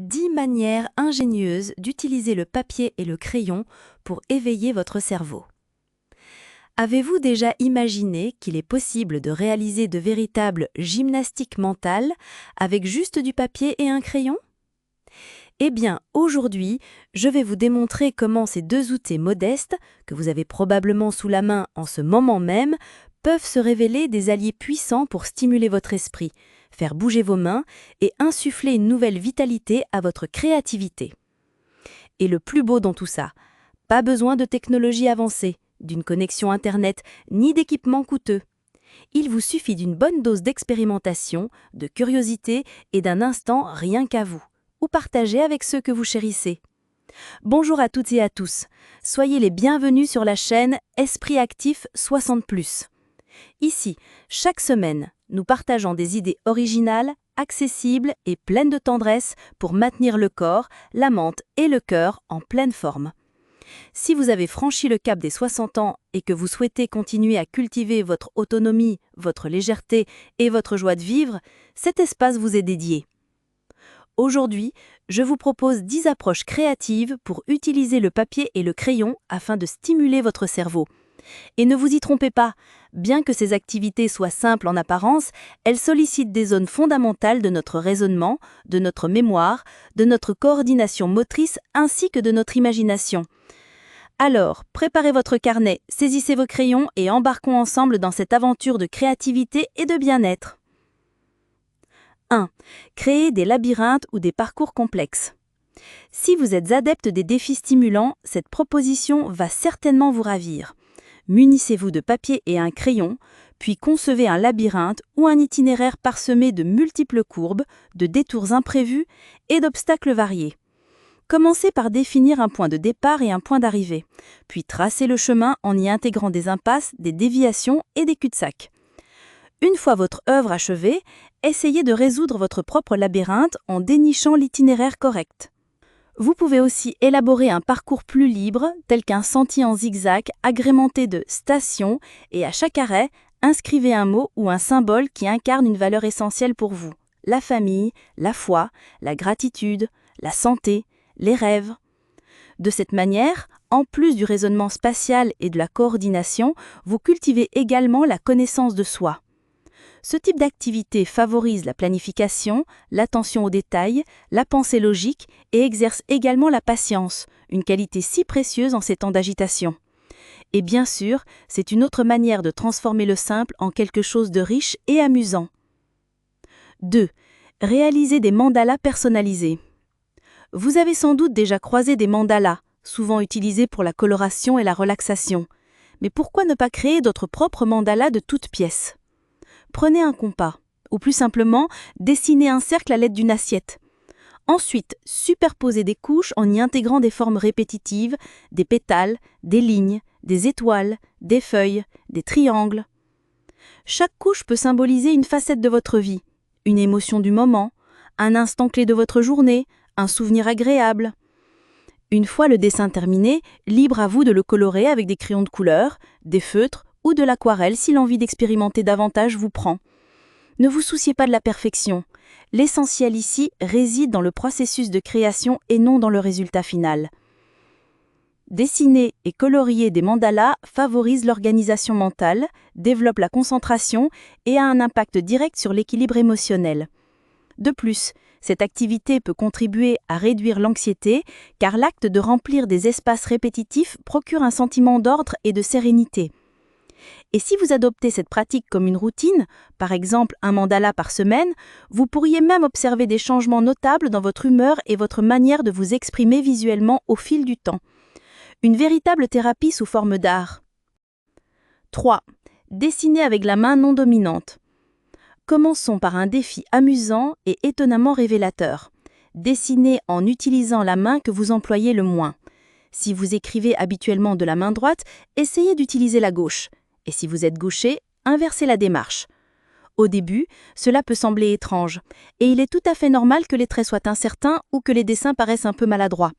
10 manières ingénieuses d'utiliser le papier et le crayon pour éveiller votre cerveau. Avez-vous déjà imaginé qu'il est possible de réaliser de véritables gymnastiques mentales avec juste du papier et un crayon? Eh bien, aujourd'hui, je vais vous démontrer comment ces deux outils modestes, que vous avez probablement sous la main en ce moment même, peuvent se révéler des alliés puissants pour stimuler votre esprit, faire bouger vos mains et insuffler une nouvelle vitalité à votre créativité. Et le plus beau dans tout ça, pas besoin de technologie avancée, d'une connexion Internet, ni d'équipements coûteux. Il vous suffit d'une bonne dose d'expérimentation, de curiosité et d'un instant rien qu'à vous, ou partager avec ceux que vous chérissez. Bonjour à toutes et à tous, soyez les bienvenus sur la chaîne Esprit Actif 60+. Ici, chaque semaine, nous partageons des idées originales, accessibles et pleines de tendresse pour maintenir le corps, la mente et le cœur en pleine forme. Si vous avez franchi le cap des 60 ans et que vous souhaitez continuer à cultiver votre autonomie, votre légèreté et votre joie de vivre, cet espace vous est dédié. Aujourd'hui, je vous propose 10 approches créatives pour utiliser le papier et le crayon afin de stimuler votre cerveau. Et ne vous y trompez pas, bien que ces activités soient simples en apparence, elles sollicitent des zones fondamentales de notre raisonnement, de notre mémoire, de notre coordination motrice ainsi que de notre imagination. Alors, préparez votre carnet, saisissez vos crayons et embarquons ensemble dans cette aventure de créativité et de bien-être. 1. Créer des labyrinthes ou des parcours complexes. Si vous êtes adepte des défis stimulants, cette proposition va certainement vous ravir. Munissez-vous de papier et un crayon, puis concevez un labyrinthe ou un itinéraire parsemé de multiples courbes, de détours imprévus et d'obstacles variés. Commencez par définir un point de départ et un point d'arrivée, puis tracez le chemin en y intégrant des impasses, des déviations et des cul-de-sac. Une fois votre œuvre achevée, essayez de résoudre votre propre labyrinthe en dénichant l'itinéraire correct. Vous pouvez aussi élaborer un parcours plus libre, tel qu'un sentier en zigzag agrémenté de stations, et à chaque arrêt, inscrivez un mot ou un symbole qui incarne une valeur essentielle pour vous. La famille, la foi, la gratitude, la santé, les rêves. De cette manière, en plus du raisonnement spatial et de la coordination, vous cultivez également la connaissance de soi. Ce type d'activité favorise la planification, l'attention aux détails, la pensée logique et exerce également la patience, une qualité si précieuse en ces temps d'agitation. Et bien sûr, c'est une autre manière de transformer le simple en quelque chose de riche et amusant. 2. Réaliser des mandalas personnalisés. Vous avez sans doute déjà croisé des mandalas, souvent utilisés pour la coloration et la relaxation. Mais pourquoi ne pas créer d'autres propres mandalas de toutes pièces ? Prenez un compas, ou plus simplement, dessinez un cercle à l'aide d'une assiette. Ensuite, superposez des couches en y intégrant des formes répétitives, des pétales, des lignes, des étoiles, des feuilles, des triangles. Chaque couche peut symboliser une facette de votre vie, une émotion du moment, un instant clé de votre journée, un souvenir agréable. Une fois le dessin terminé, libre à vous de le colorer avec des crayons de couleur, des feutres ou de l'aquarelle si l'envie d'expérimenter davantage vous prend. Ne vous souciez pas de la perfection. L'essentiel ici réside dans le processus de création et non dans le résultat final. Dessiner et colorier des mandalas favorise l'organisation mentale, développe la concentration et a un impact direct sur l'équilibre émotionnel. De plus, cette activité peut contribuer à réduire l'anxiété car l'acte de remplir des espaces répétitifs procure un sentiment d'ordre et de sérénité. Et si vous adoptez cette pratique comme une routine, par exemple un mandala par semaine, vous pourriez même observer des changements notables dans votre humeur et votre manière de vous exprimer visuellement au fil du temps. Une véritable thérapie sous forme d'art. 3. Dessiner avec la main non dominante. Commençons par un défi amusant et étonnamment révélateur. Dessinez en utilisant la main que vous employez le moins. Si vous écrivez habituellement de la main droite, essayez d'utiliser la gauche. Et si vous êtes gaucher, inversez la démarche. Au début, cela peut sembler étrange, et il est tout à fait normal que les traits soient incertains ou que les dessins paraissent un peu maladroits.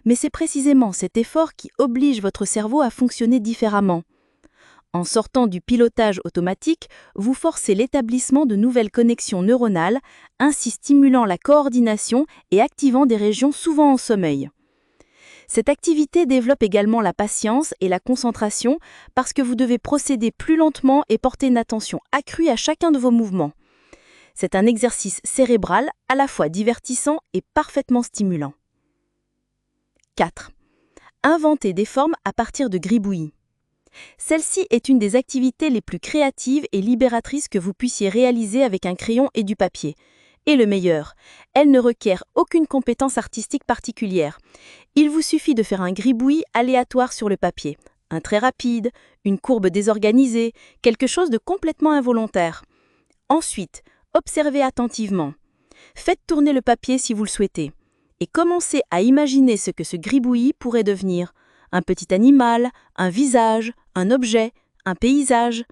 Mais c'est précisément cet effort qui oblige votre cerveau à fonctionner différemment. En sortant du pilotage automatique, vous forcez l'établissement de nouvelles connexions neuronales, ainsi stimulant la coordination et activant des régions souvent en sommeil. Cette activité développe également la patience et la concentration parce que vous devez procéder plus lentement et porter une attention accrue à chacun de vos mouvements. C'est un exercice cérébral à la fois divertissant et parfaitement stimulant. 4. Inventer des formes à partir de gribouillis. Celle-ci est une des activités les plus créatives et libératrices que vous puissiez réaliser avec un crayon et du papier. Et le meilleur, elle ne requiert aucune compétence artistique particulière. Il vous suffit de faire un gribouillis aléatoire sur le papier. Un trait rapide, une courbe désorganisée, quelque chose de complètement involontaire. Ensuite, observez attentivement. Faites tourner le papier si vous le souhaitez. Et commencez à imaginer ce que ce gribouillis pourrait devenir. Un petit animal, un visage, un objet, un paysage.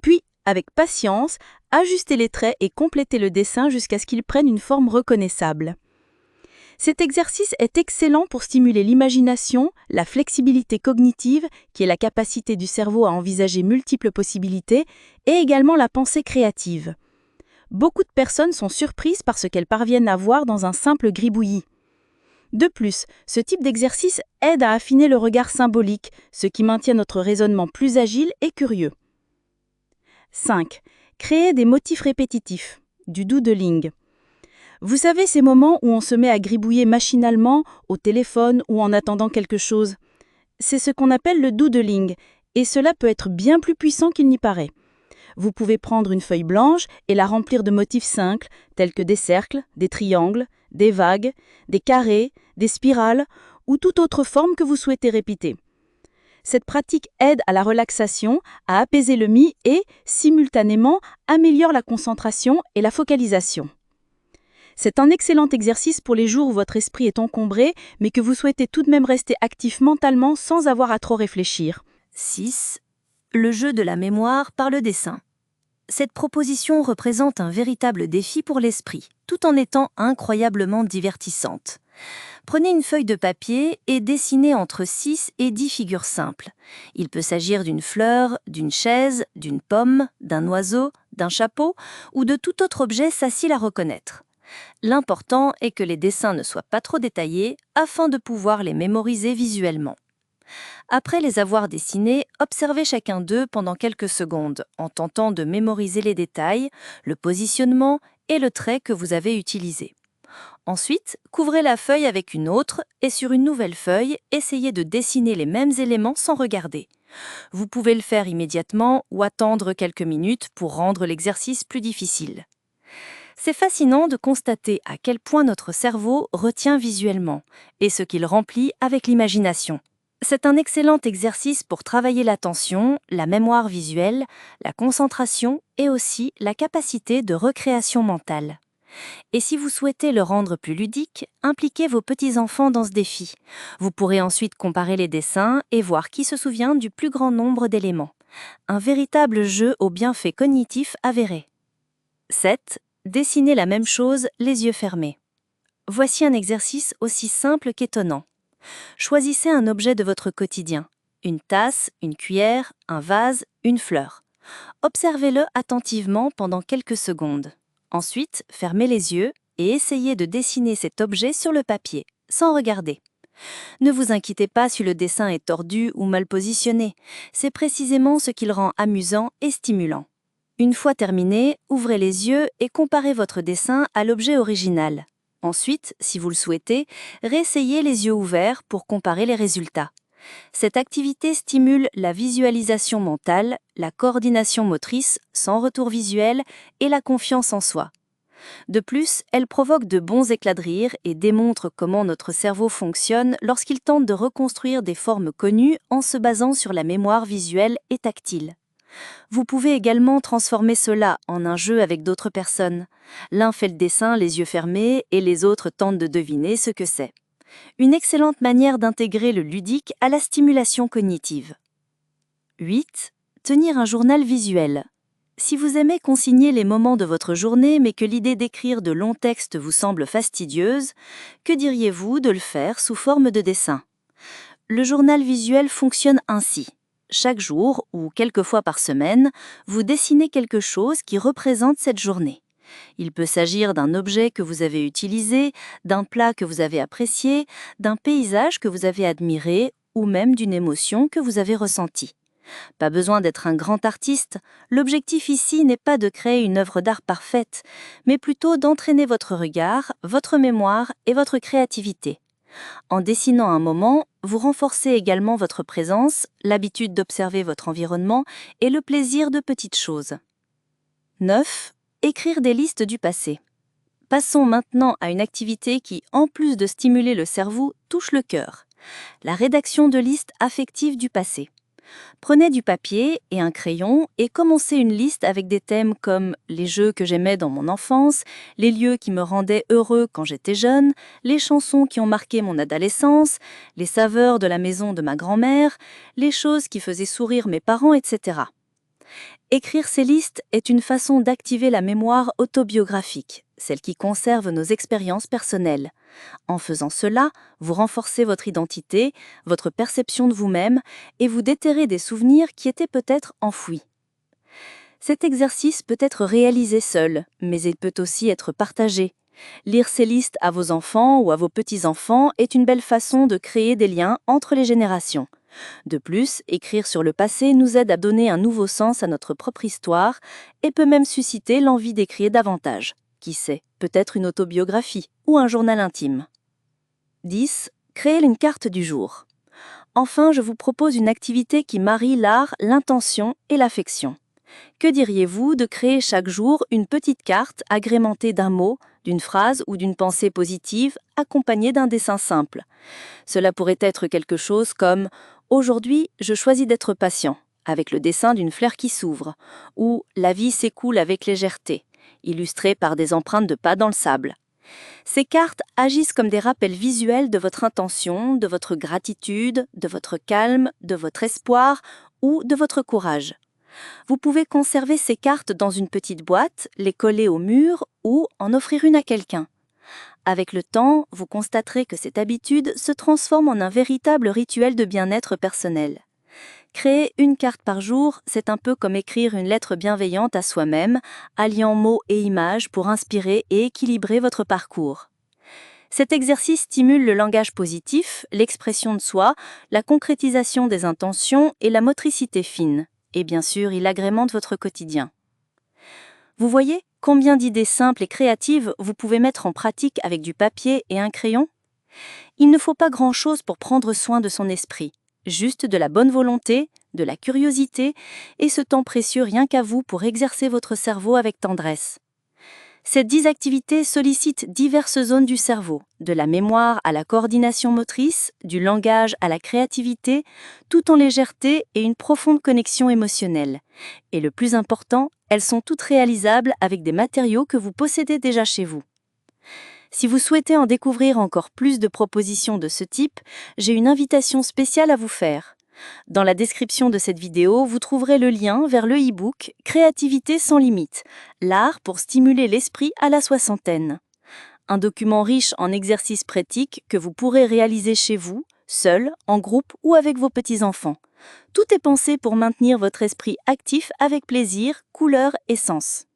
Puis, avec patience, ajustez les traits et complétez le dessin jusqu'à ce qu'il prenne une forme reconnaissable. Cet exercice est excellent pour stimuler l'imagination, la flexibilité cognitive, qui est la capacité du cerveau à envisager multiples possibilités, et également la pensée créative. Beaucoup de personnes sont surprises par ce qu'elles parviennent à voir dans un simple gribouillis. De plus, ce type d'exercice aide à affiner le regard symbolique, ce qui maintient notre raisonnement plus agile et curieux. 5. Créer des motifs répétitifs, du doodling. Vous savez ces moments où on se met à gribouiller machinalement, au téléphone ou en attendant quelque chose. C'est ce qu'on appelle le doodling, et cela peut être bien plus puissant qu'il n'y paraît. Vous pouvez prendre une feuille blanche et la remplir de motifs simples, tels que des cercles, des triangles, des vagues, des carrés, des spirales ou toute autre forme que vous souhaitez répéter. Cette pratique aide à la relaxation, à apaiser le mie et, simultanément, améliore la concentration et la focalisation. C'est un excellent exercice pour les jours où votre esprit est encombré, mais que vous souhaitez tout de même rester actif mentalement sans avoir à trop réfléchir. 6. Le jeu de la mémoire par le dessin. Cette proposition représente un véritable défi pour l'esprit, tout en étant incroyablement divertissante. Prenez une feuille de papier et dessinez entre 6 et 10 figures simples. Il peut s'agir d'une fleur, d'une chaise, d'une pomme, d'un oiseau, d'un chapeau ou de tout autre objet facile à reconnaître. L'important est que les dessins ne soient pas trop détaillés afin de pouvoir les mémoriser visuellement. Après les avoir dessinés, observez chacun d'eux pendant quelques secondes en tentant de mémoriser les détails, le positionnement et le trait que vous avez utilisé. Ensuite, couvrez la feuille avec une autre et sur une nouvelle feuille, essayez de dessiner les mêmes éléments sans regarder. Vous pouvez le faire immédiatement ou attendre quelques minutes pour rendre l'exercice plus difficile. C'est fascinant de constater à quel point notre cerveau retient visuellement et ce qu'il remplit avec l'imagination. C'est un excellent exercice pour travailler l'attention, la mémoire visuelle, la concentration et aussi la capacité de recréation mentale. Et si vous souhaitez le rendre plus ludique, impliquez vos petits-enfants dans ce défi. Vous pourrez ensuite comparer les dessins et voir qui se souvient du plus grand nombre d'éléments. Un véritable jeu aux bienfaits cognitifs avérés. 7. Dessinez la même chose les yeux fermés. Voici un exercice aussi simple qu'étonnant. Choisissez un objet de votre quotidien. Une tasse, une cuillère, un vase, une fleur. Observez-le attentivement pendant quelques secondes. Ensuite, fermez les yeux et essayez de dessiner cet objet sur le papier, sans regarder. Ne vous inquiétez pas si le dessin est tordu ou mal positionné. C'est précisément ce qui le rend amusant et stimulant. Une fois terminé, ouvrez les yeux et comparez votre dessin à l'objet original. Ensuite, si vous le souhaitez, réessayez les yeux ouverts pour comparer les résultats. Cette activité stimule la visualisation mentale, la coordination motrice, sans retour visuel et la confiance en soi. De plus, elle provoque de bons éclats de rire et démontre comment notre cerveau fonctionne lorsqu'il tente de reconstruire des formes connues en se basant sur la mémoire visuelle et tactile. Vous pouvez également transformer cela en un jeu avec d'autres personnes. L'un fait le dessin les yeux fermés et les autres tentent de deviner ce que c'est. Une excellente manière d'intégrer le ludique à la stimulation cognitive. 8. Tenir un journal visuel. Si vous aimez consigner les moments de votre journée mais que l'idée d'écrire de longs textes vous semble fastidieuse, que diriez-vous de le faire sous forme de dessin ? Le journal visuel fonctionne ainsi. chaque jour ou quelques fois par semaine, vous dessinez quelque chose qui représente cette journée. Il peut s'agir d'un objet que vous avez utilisé, d'un plat que vous avez apprécié, d'un paysage que vous avez admiré ou même d'une émotion que vous avez ressentie. Pas besoin d'être un grand artiste, l'objectif ici n'est pas de créer une œuvre d'art parfaite, mais plutôt d'entraîner votre regard, votre mémoire et votre créativité. En dessinant un moment, vous renforcez également votre présence, l'habitude d'observer votre environnement et le plaisir de petites choses. 9. Écrire des listes du passé. Passons maintenant à une activité qui, en plus de stimuler le cerveau, touche le cœur. La rédaction de listes affectives du passé. Prenez du papier et un crayon et commencez une liste avec des thèmes comme les jeux que j'aimais dans mon enfance, les lieux qui me rendaient heureux quand j'étais jeune, les chansons qui ont marqué mon adolescence, les saveurs de la maison de ma grand-mère, les choses qui faisaient sourire mes parents, etc. Écrire ces listes est une façon d'activer la mémoire autobiographique, celle qui conserve nos expériences personnelles. En faisant cela, vous renforcez votre identité, votre perception de vous-même et vous déterrez des souvenirs qui étaient peut-être enfouis. Cet exercice peut être réalisé seul, mais il peut aussi être partagé. Lire ces listes à vos enfants ou à vos petits-enfants est une belle façon de créer des liens entre les générations. De plus, écrire sur le passé nous aide à donner un nouveau sens à notre propre histoire et peut même susciter l'envie d'écrire davantage. Qui sait, peut-être une autobiographie ou un journal intime. 10. Créer une carte du jour. Enfin, je vous propose une activité qui marie l'art, l'intention et l'affection. Que diriez-vous de créer chaque jour une petite carte agrémentée d'un mot, d'une phrase ou d'une pensée positive accompagnée d'un dessin simple? Cela pourrait être quelque chose comme « Aujourd'hui, je choisis d'être patient » avec le dessin d'une fleur qui s'ouvre ou « La vie s'écoule avec légèreté » illustré par des empreintes de pas dans le sable. Ces cartes agissent comme des rappels visuels de votre intention, de votre gratitude, de votre calme, de votre espoir ou de votre courage. Vous pouvez conserver ces cartes dans une petite boîte, les coller au mur ou en offrir une à quelqu'un. Avec le temps, vous constaterez que cette habitude se transforme en un véritable rituel de bien-être personnel. Créer une carte par jour, c'est un peu comme écrire une lettre bienveillante à soi-même, alliant mots et images pour inspirer et équilibrer votre parcours. Cet exercice stimule le langage positif, l'expression de soi, la concrétisation des intentions et la motricité fine. Et bien sûr, il agrémente votre quotidien. Vous voyez combien d'idées simples et créatives vous pouvez mettre en pratique avec du papier et un crayon? Il ne faut pas grand-chose pour prendre soin de son esprit. Juste de la bonne volonté, de la curiosité et ce temps précieux rien qu'à vous pour exercer votre cerveau avec tendresse. Ces 10 activités sollicitent diverses zones du cerveau, de la mémoire à la coordination motrice, du langage à la créativité, tout en légèreté et une profonde connexion émotionnelle. Et le plus important, elles sont toutes réalisables avec des matériaux que vous possédez déjà chez vous. Si vous souhaitez en découvrir encore plus de propositions de ce type, j'ai une invitation spéciale à vous faire. Dans la description de cette vidéo, vous trouverez le lien vers le e-book « Créativité sans limite, l'art pour stimuler l'esprit à la soixantaine ». Un document riche en exercices pratiques que vous pourrez réaliser chez vous, seul, en groupe ou avec vos petits-enfants. Tout est pensé pour maintenir votre esprit actif avec plaisir, couleur et sens.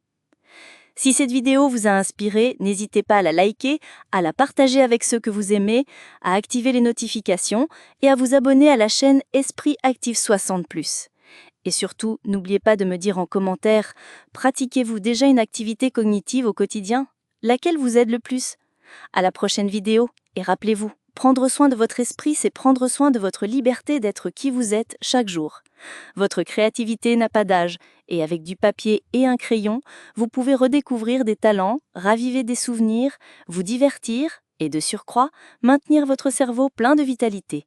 Si cette vidéo vous a inspiré, n'hésitez pas à la liker, à la partager avec ceux que vous aimez, à activer les notifications et à vous abonner à la chaîne Esprit Actif 60+. Et surtout, n'oubliez pas de me dire en commentaire, pratiquez-vous déjà une activité cognitive au quotidien? Laquelle vous aide le plus? À la prochaine vidéo, et rappelez-vous, prendre soin de votre esprit, c'est prendre soin de votre liberté d'être qui vous êtes chaque jour. Votre créativité n'a pas d'âge, et avec du papier et un crayon, vous pouvez redécouvrir des talents, raviver des souvenirs, vous divertir et, de surcroît, maintenir votre cerveau plein de vitalité.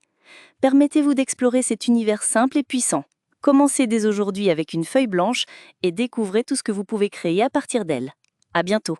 Permettez-vous d'explorer cet univers simple et puissant. Commencez dès aujourd'hui avec une feuille blanche et découvrez tout ce que vous pouvez créer à partir d'elle. À bientôt!